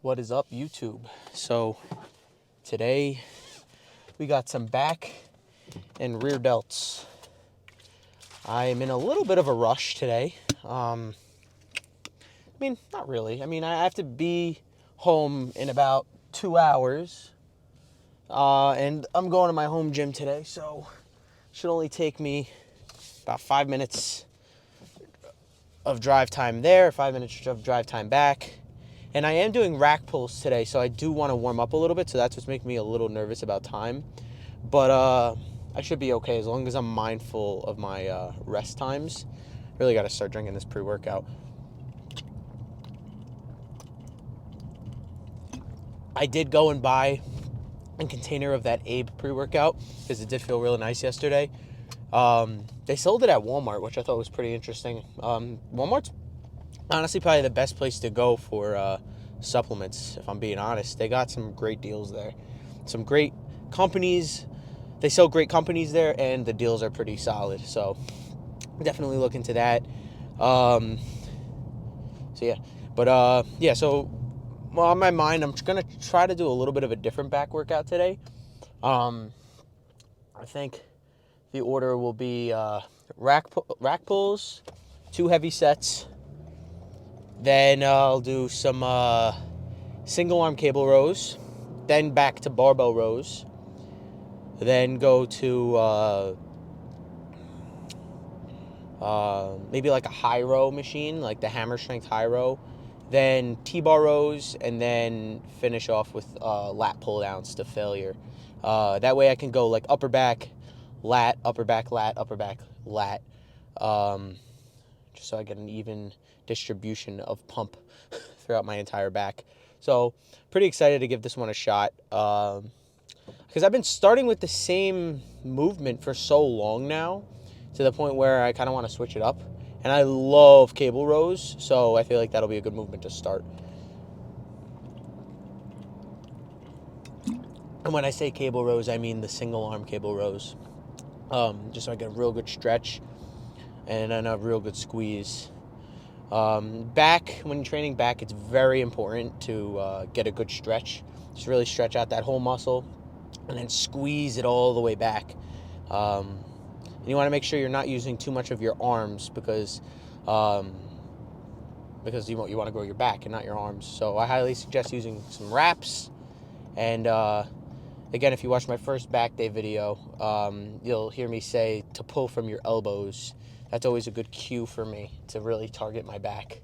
What is up, YouTube? So today we got some back and rear delts. I'm in a little bit of a rush today. Not really. I have to be home in about 2 hours, and I'm going to my home gym today, so it should only take me about 5 minutes of drive time there, 5 minutes of drive time back. And I am doing rack pulls today, so I do want to warm up a little bit, so that's what's making me a little nervous about time. But I should be okay as long as I'm mindful of my rest times. Really got to start drinking this pre-workout. I did go and buy a container of that Abe pre-workout because it did feel really nice yesterday. They sold it at Walmart, which I thought was pretty interesting. Walmart's honestly probably the best place to go for supplements, if I'm being honest. They got some great deals there. Some great companies. They sell great companies there, and the deals are pretty solid. So definitely look into that. So on my mind, I'm going to try to do a little bit of a different back workout today. I think the order will be rack pulls, 2 heavy sets. Then I'll do some single arm cable rows, then back to barbell rows, then go to maybe like a high row machine, like the hammer strength high row, then T-bar rows, and then finish off with lat pull downs to failure. That way I can go like upper back, lat, upper back, lat, upper back, lat, just so I get an even distribution of pump throughout my entire back. So pretty excited to give this one a shot, because I've been starting with the same movement for so long now, to the point where I kind of want to switch it up. And I love cable rows, so I feel like that'll be a good movement to start. And when I say cable rows, I mean the single arm cable rows, just so I get a real good stretch and then a real good squeeze. Back, when training back, it's very important to get a good stretch. Just really stretch out that whole muscle and then squeeze it all the way back. And you want to make sure you're not using too much of your arms because you want to grow your back and not your arms. So I highly suggest using some wraps. And again, if you watch my first back day video, you'll hear me say to pull from your elbows. That's always a good cue for me to really target my back.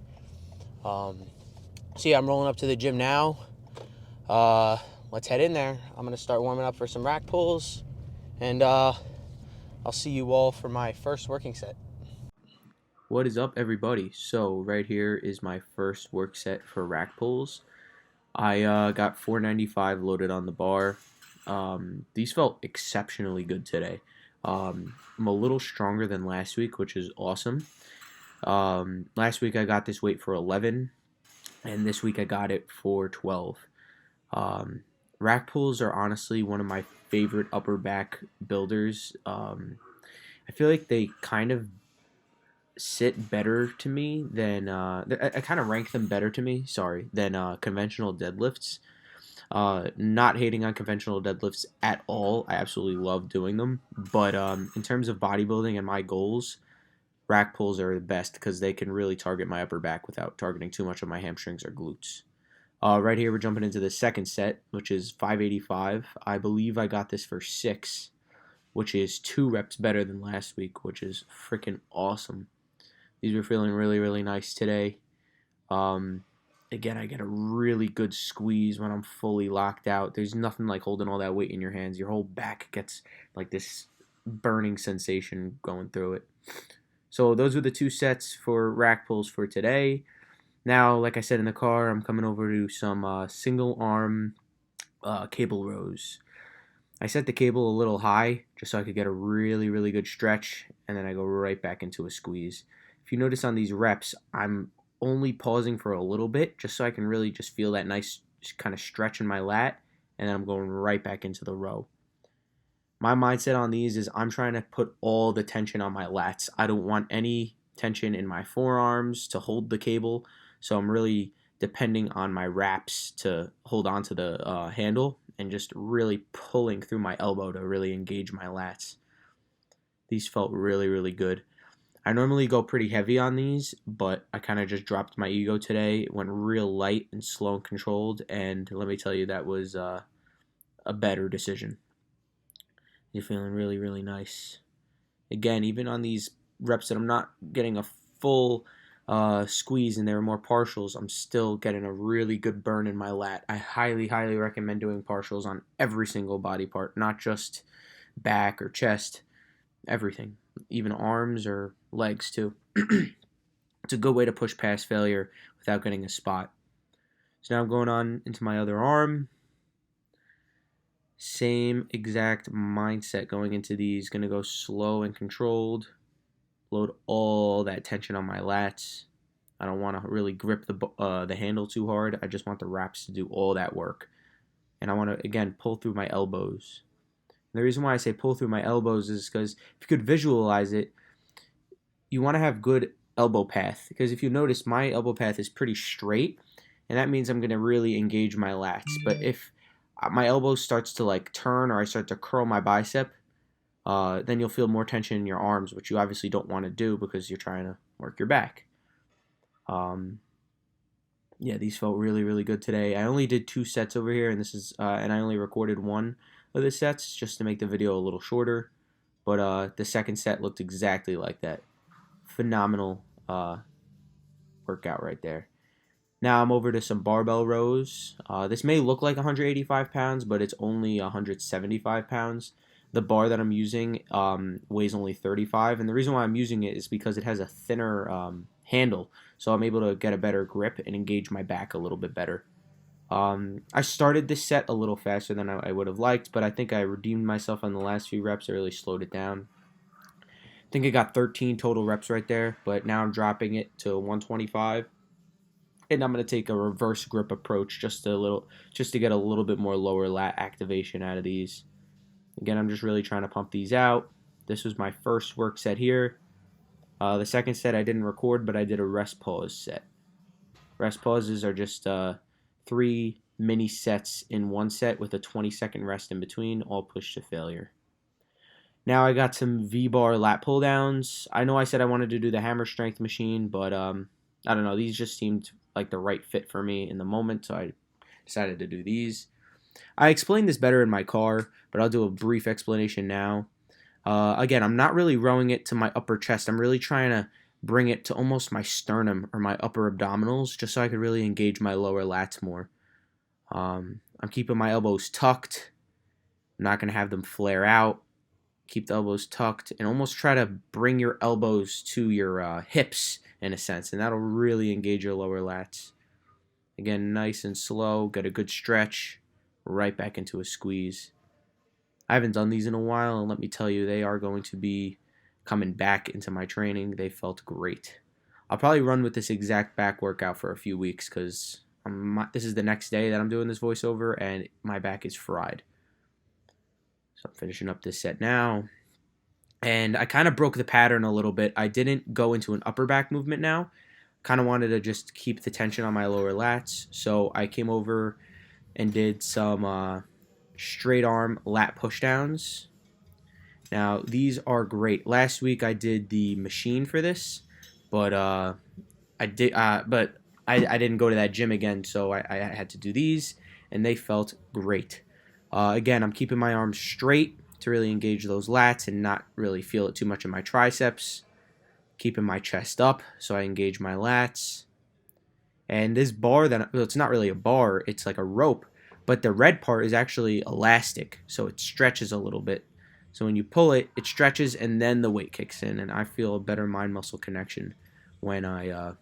I'm rolling up to the gym now. Let's head in there. I'm going to start warming up for some rack pulls, and I'll see you all for my first working set. What is up, everybody? So right here is my first work set for rack pulls. I got 495 loaded on the bar. These felt exceptionally good today. I'm a little stronger than last week, which is awesome. Last week I got this weight for 11, and this week I got it for 12. Rack pulls are honestly one of my favorite upper back builders. I feel like they kind of sit better to me than I kind of rank them better to me, than conventional deadlifts. Not hating on conventional deadlifts at all. I absolutely love doing them. But in terms of bodybuilding and my goals, rack pulls are the best because they can really target my upper back without targeting too much of my hamstrings or glutes. Right here, we're jumping into the second set, which is 585. I believe I got this for 6, which is 2 reps better than last week, which is freaking awesome. These were feeling really, really nice today. Again, I get a really good squeeze when I'm fully locked out. There's nothing like holding all that weight in your hands. Your whole back gets like this burning sensation going through it. So those were the 2 sets for rack pulls for today. Now, like I said in the car, I'm coming over to some single arm cable rows. I set the cable a little high just so I could get a really, really good stretch, and then I go right back into a squeeze. If you notice on these reps, I'm only pausing for a little bit just so I can really just feel that nice kind of stretch in my lat, and then I'm going right back into the row. My mindset on these is I'm trying to put all the tension on my lats. I don't want any tension in my forearms to hold the cable, so I'm really depending on my wraps to hold on to the handle and just really pulling through my elbow to really engage my lats. These felt really, really good. I normally go pretty heavy on these, but I kind of just dropped my ego today. It went real light and slow and controlled, and let me tell you, that was a better decision. You're feeling really, really nice. Again, even on these reps that I'm not getting a full squeeze and there are more partials, I'm still getting a really good burn in my lat. I highly, highly recommend doing partials on every single body part, not just back or chest, everything, even arms or legs too. It's a good way to push past failure without getting a spot. So now I'm going on into my other arm. Same exact mindset going into these. Going to go slow and controlled. Load all that tension on my lats. I don't want to really grip the handle too hard. I just want the wraps to do all that work. And I want to, again, pull through my elbows. And the reason why I say pull through my elbows is because if you could visualize it, you want to have good elbow path. Because if you notice, my elbow path is pretty straight. And that means I'm going to really engage my lats. But if my elbow starts to like turn or I start to curl my bicep, then you'll feel more tension in your arms, which you obviously don't want to do because you're trying to work your back. Yeah, these felt really, really good today. I only did 2 sets over here, and and I only recorded 1 of the sets just to make the video a little shorter. But the second set looked exactly like that. Phenomenal workout right there. Now I'm over to some barbell rows. This may look like 185 pounds, but it's only 175 pounds. The bar that I'm using weighs only 35, and the reason why I'm using it is because it has a thinner handle, so I'm able to get a better grip and engage my back a little bit better. I started this set a little faster than I would have liked, but I think I redeemed myself on the last few reps. I really slowed it down. I think I got 13 total reps right there, but now I'm dropping it to 125. And I'm going to take a reverse grip approach just to get a little bit more lower lat activation out of these. Again, I'm just really trying to pump these out. This was my first work set here. The second set I didn't record, but I did a rest pause set. Rest pauses are just 3 mini sets in one set with a 20-second rest in between, all pushed to failure. Now I got some V-bar lat pull downs. I know I said I wanted to do the hammer strength machine, but I don't know. These just seemed like the right fit for me in the moment, so I decided to do these. I explained this better in my car, but I'll do a brief explanation now. Again, I'm not really rowing it to my upper chest. I'm really trying to bring it to almost my sternum or my upper abdominals just so I could really engage my lower lats more. I'm keeping my elbows tucked. I'm not going to have them flare out. Keep the elbows tucked and almost try to bring your elbows to your hips in a sense, and that'll really engage your lower lats. Again, nice and slow, get a good stretch, right back into a squeeze. I haven't done these in a while, and let me tell you, they are going to be coming back into my training. They felt great. I'll probably run with this exact back workout for a few weeks because this is the next day that I'm doing this voiceover, and my back is fried. So I'm finishing up this set now. And I kind of broke the pattern a little bit. I didn't go into an upper back movement now. Kind of wanted to just keep the tension on my lower lats. So I came over and did some straight arm lat pushdowns. Now, these are great. Last week I did the machine for this, but I didn't go to that gym again, so I had to do these, and they felt great. Again, I'm keeping my arms straight to really engage those lats and not really feel it too much in my triceps. Keeping my chest up so I engage my lats. And this bar, it's not really a bar, it's like a rope, but the red part is actually elastic, so it stretches a little bit. So when you pull it, it stretches and then the weight kicks in, and I feel a better mind-muscle connection when I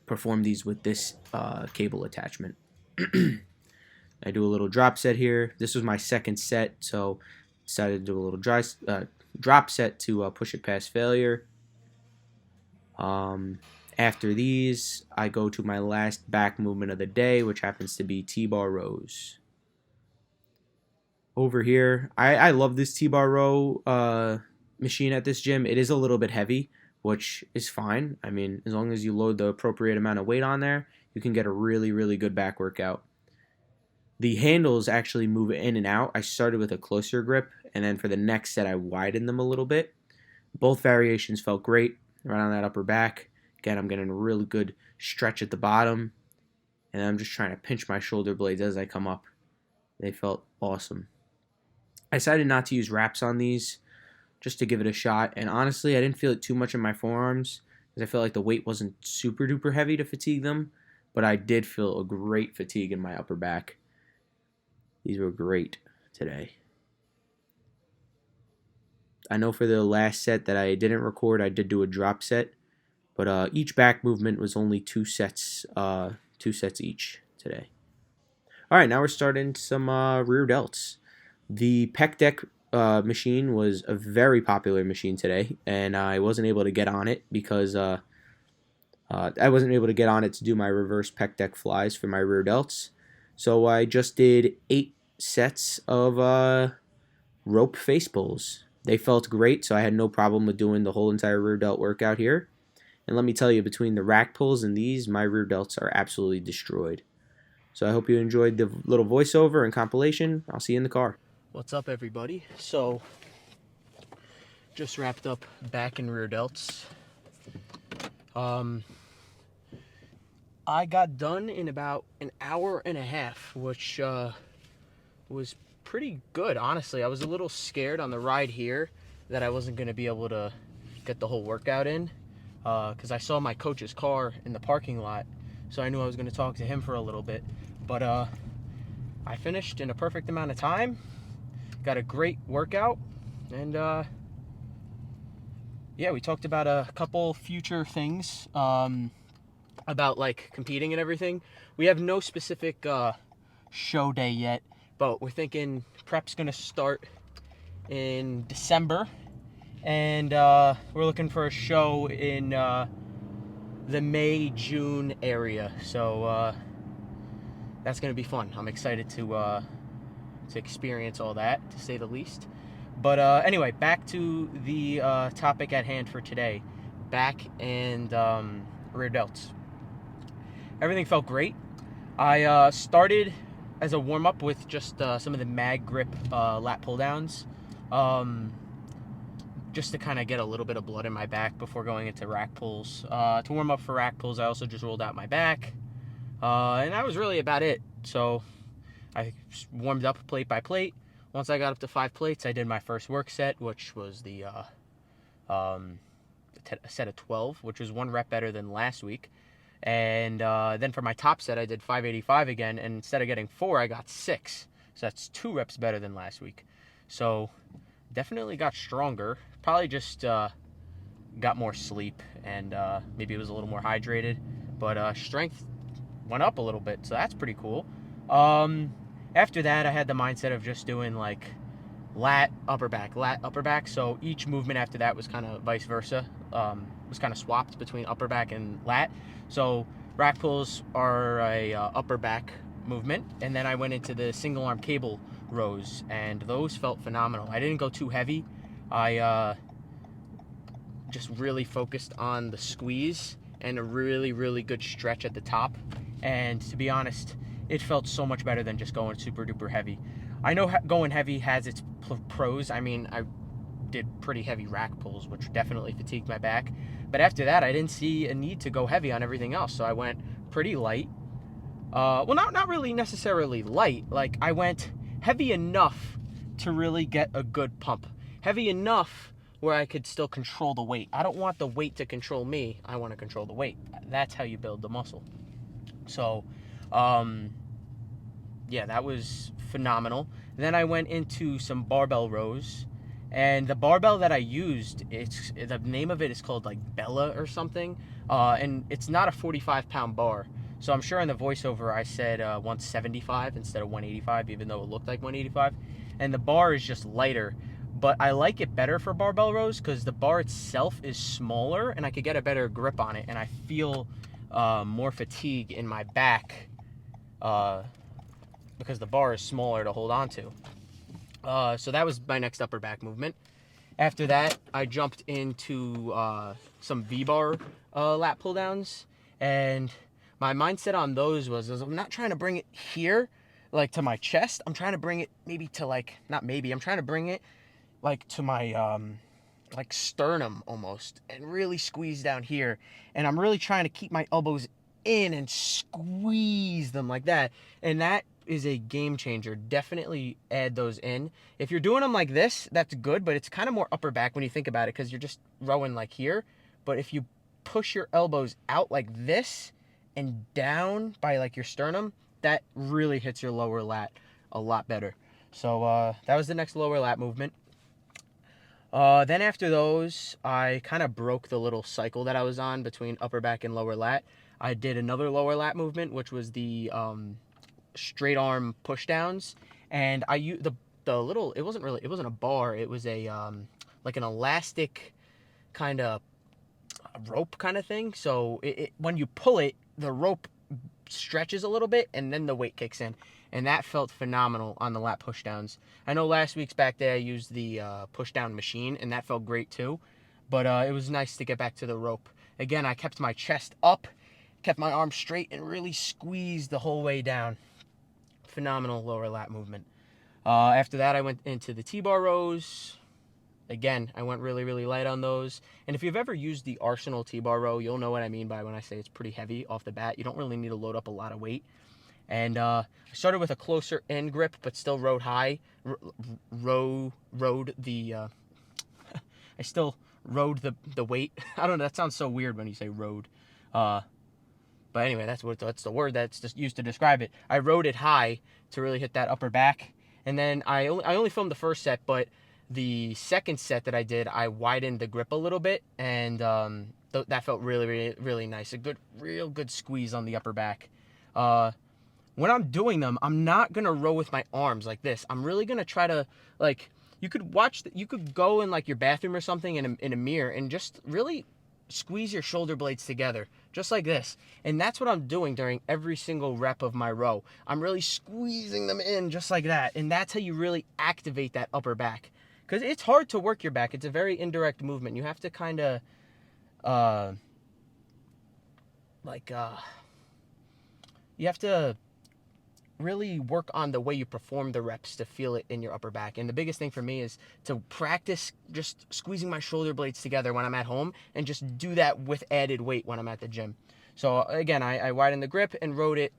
perform these with this cable attachment. I do a little drop set here. This was my second set, so decided to do a little drop set to push it past failure. After these, I go to my last back movement of the day, which happens to be T-bar rows. Over here, I love this T-bar row machine at this gym. It is a little bit heavy, which is fine. I mean, as long as you load the appropriate amount of weight on there, you can get a really, really good back workout. The handles actually move in and out. I started with a closer grip, and then for the next set, I widened them a little bit. Both variations felt great right on that upper back. Again, I'm getting a really good stretch at the bottom, and I'm just trying to pinch my shoulder blades as I come up. They felt awesome. I decided not to use wraps on these just to give it a shot, and honestly, I didn't feel it too much in my forearms because I felt like the weight wasn't super duper heavy to fatigue them, but I did feel a great fatigue in my upper back. These were great today. I know for the last set that I didn't record, I did do a drop set, but each back movement was only 2 sets each today. All right, now we're starting some rear delts. The pec deck machine was a very popular machine today, and I wasn't able to get on it because I wasn't able to get on it to do my reverse pec deck flies for my rear delts. So I just did 8 sets of rope face pulls. They felt great, so I had no problem with doing the whole entire rear delt workout here. And let me tell you, between the rack pulls and these, my rear delts are absolutely destroyed. So I hope you enjoyed the little voiceover and compilation. I'll see you in the car. What's up, everybody? So, just wrapped up back and rear delts. I got done in about an hour and a half, which was pretty good, honestly. I was a little scared on the ride here that I wasn't going to be able to get the whole workout in because I saw my coach's car in the parking lot, so I knew I was going to talk to him for a little bit. But I finished in a perfect amount of time, got a great workout, and yeah, we talked about a couple future things about like competing and everything. We have no specific show day yet, but we're thinking prep's gonna start in December, and we're looking for a show in the May-June area. So that's gonna be fun. I'm excited to experience all that, to say the least. But anyway, back to the topic at hand for today: back and rear delts. Everything felt great. I started as a warm-up with just some of the mag grip lat pull downs, just to kind of get a little bit of blood in my back before going into rack pulls. To warm up for rack pulls, I also just rolled out my back, and that was really about it. So I warmed up plate by plate. Once I got up to 5 plates, I did my first work set, which was the set of 12, which was 1 rep better than last week. And then for my top set, I did 585 again, and instead of getting 4, I got 6. So that's 2 reps better than last week. So definitely got stronger. Probably just got more sleep, and maybe it was a little more hydrated. But strength went up a little bit, so that's pretty cool. After that, I had the mindset of just doing like lat, upper back. So each movement after that was kind of vice versa. Was kind of swapped between upper back and lat. So rack pulls are a upper back movement, and then I went into the single arm cable rows, and those felt phenomenal. I didn't go too heavy. I just really focused on the squeeze and a really, really good stretch at the top. And to be honest, it felt so much better than just going super duper heavy. I know going heavy has its pros. I mean, I did pretty heavy rack pulls, which definitely fatigued my back. But after that, I didn't see a need to go heavy on everything else. So I went pretty light. Well, not really necessarily light. Like, I went heavy enough to really get a good pump. Heavy enough where I could still control the weight. I don't want the weight to control me. I want to control the weight. That's how you build the muscle. So, yeah, that was phenomenal. Then I went into some barbell rows. And the barbell that I used, the name of it is called like Bella or something. And it's not a 45-pound bar. So I'm sure in the voiceover I said 175 instead of 185, even though it looked like 185. And the bar is just lighter. But I like it better for barbell rows because the bar itself is smaller and I could get a better grip on it. And I feel more fatigue in my back because the bar is smaller to hold on to. So that was my next upper back movement. After that, I jumped into some V-bar lat pull downs, and my mindset on those was I'm not trying to bring it here, like to my chest. I'm trying to bring it maybe to like, not maybe, I'm trying to bring it like to my like sternum almost, and really squeeze down here. And I'm really trying to keep my elbows in and squeeze them like that. And that is a game changer. Definitely add those in. If you're doing them like this, that's good, but it's kind of more upper back when you think about it, because you're just rowing like here. But if you push your elbows out like this and down by like your sternum, that really hits your lower lat a lot better. So that was the next lower lat movement. Then after those, I kind of broke the little cycle that I was on between upper back and lower lat. I did another lower lat movement, which was the straight arm push downs, and I used the little. It wasn't a bar. It was a like an elastic kind of rope kind of thing. So when you pull it, the rope stretches a little bit, and then the weight kicks in, and that felt phenomenal on the lat pushdowns. I know last week's back day I used the pushdown machine, and that felt great too, but it was nice to get back to the rope. Again, I kept my chest up, kept my arms straight, and really squeezed the whole way down. Phenomenal lower lat movement. After that, I went into the T-bar rows. Again, I went really, really light on those. And if you've ever used the Arsenal T-bar row, you'll know what I mean by when I say it's pretty heavy off the bat. You don't really need to load up a lot of weight. And I started with a closer end grip, but still rode high. Rode the. I still rode the weight. I don't know. That sounds so weird when you say rode. But anyway, that's the word that's just used to describe it. I rode it high to really hit that upper back. And then I only filmed the first set, but the second set that I did, I widened the grip a little bit, and that felt really, really, really nice. A real good squeeze on the upper back. When I'm doing them, I'm not gonna row with my arms like this. I'm really gonna try to, like, you could go in like your bathroom or something in a mirror and just really squeeze your shoulder blades together, just like this. And that's what I'm doing during every single rep of my row. I'm really squeezing them in just like that, and that's how you really activate that upper back. Because it's hard to work your back. It's a very indirect movement. You have to kind of, like, you have to really work on the way you perform the reps to feel it in your upper back. And the biggest thing for me is to practice just squeezing my shoulder blades together when I'm at home, and just do that with added weight when I'm at the gym. So again, I widened the grip and rode it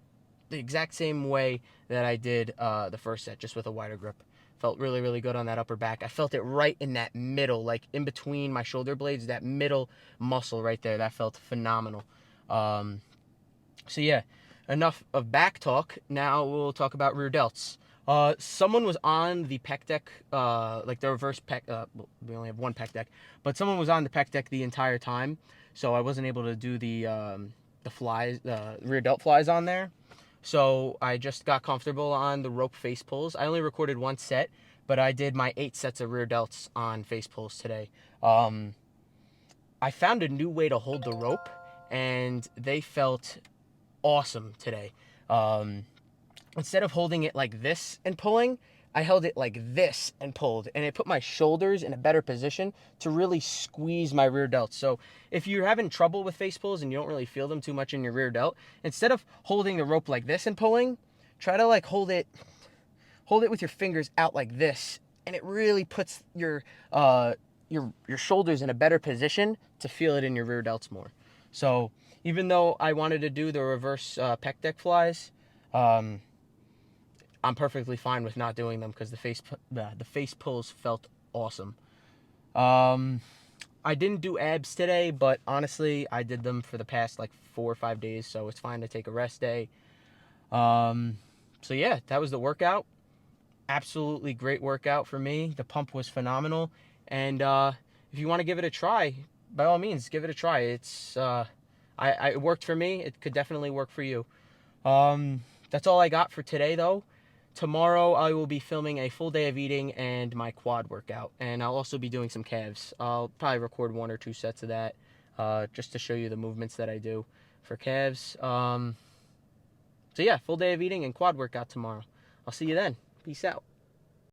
the exact same way that I did the first set, just with a wider grip. Felt really, really good on that upper back. I felt it right in that middle, like in between my shoulder blades, that middle muscle right there. That felt phenomenal. So yeah, enough of back talk. Now we'll talk about rear delts. Someone was on the pec deck, like the reverse pec. We only have one pec deck, but someone was on the pec deck the entire time, so I wasn't able to do the flies, the rear delt flies on there. So I just got comfortable on the rope face pulls. I only recorded one set, but I did my 8 sets of rear delts on face pulls today. I found a new way to hold the rope, and they felt awesome today. Instead of holding it like this and pulling, I held it like this and pulled, and it put my shoulders in a better position to really squeeze my rear delts. So if you're having trouble with face pulls and you don't really feel them too much in your rear delt, instead of holding the rope like this and pulling, try to like hold it with your fingers out like this, and it really puts your shoulders in a better position to feel it in your rear delts more. So even though I wanted to do the reverse pec deck flies, I'm perfectly fine with not doing them, because the face pulls felt awesome. I didn't do abs today, but honestly, I did them for the past like 4 or 5 days, so it's fine to take a rest day. So yeah, that was the workout. Absolutely great workout for me. The pump was phenomenal, and if you want to give it a try, by all means, give it a try. It worked for me. It could definitely work for you. That's all I got for today, though. Tomorrow I will be filming a full day of eating and my quad workout, and I'll also be doing some calves. I'll probably record 1 or 2 sets of that, just to show you the movements that I do for calves. So yeah, full day of eating and quad workout tomorrow. I'll see you then. Peace out.